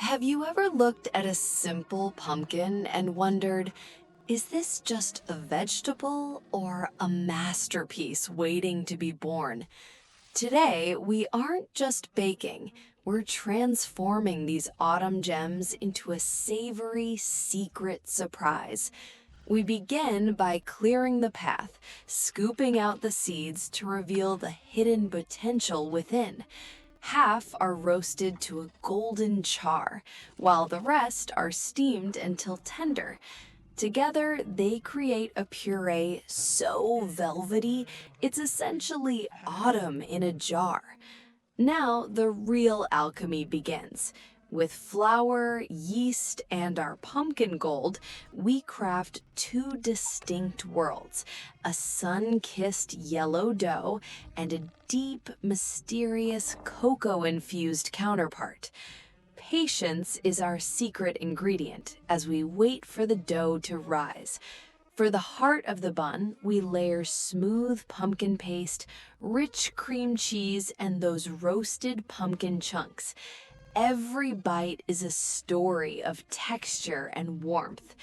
Have you ever looked at a simple pumpkin and wondered, is this just a vegetable or a masterpiece waiting to be born? Today, we aren't just baking, we're transforming these autumn gems into a savory, secret surprise. We begin by clearing the path, scooping out the seeds to reveal the hidden potential within. Half are roasted to a golden char, while the rest are steamed until tender. Together, they create a puree so velvety, it's essentially autumn in a jar. Now, the real alchemy begins. With flour, yeast, and our pumpkin gold, we craft two distinct worlds, a sun-kissed yellow dough and a deep, mysterious cocoa-infused counterpart. Patience is our secret ingredient as we wait for the dough to rise. For the heart of the bun, we layer smooth pumpkin paste, rich cream cheese, and those roasted pumpkin chunks. Every bite is a story of texture and warmth.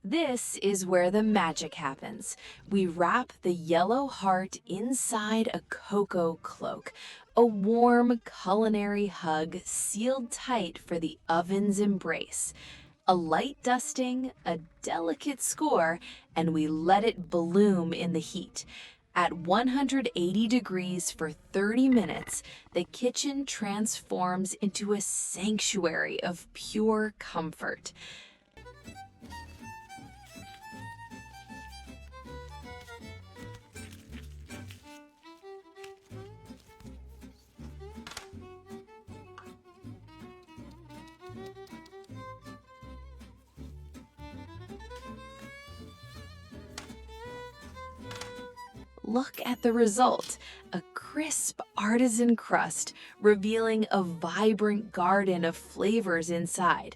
This is where the magic happens. We wrap the yellow heart inside a cocoa cloak, a warm culinary hug sealed tight for the oven's embrace. A light dusting, a delicate score, and we let it bloom in the heat. At 180 degrees for 30 minutes, the kitchen transforms into a sanctuary of pure comfort. Look at the result, a crisp artisan crust revealing a vibrant garden of flavors inside.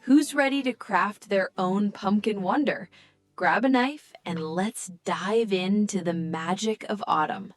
Who's ready to craft their own pumpkin wonder? Grab a knife and let's dive into the magic of autumn.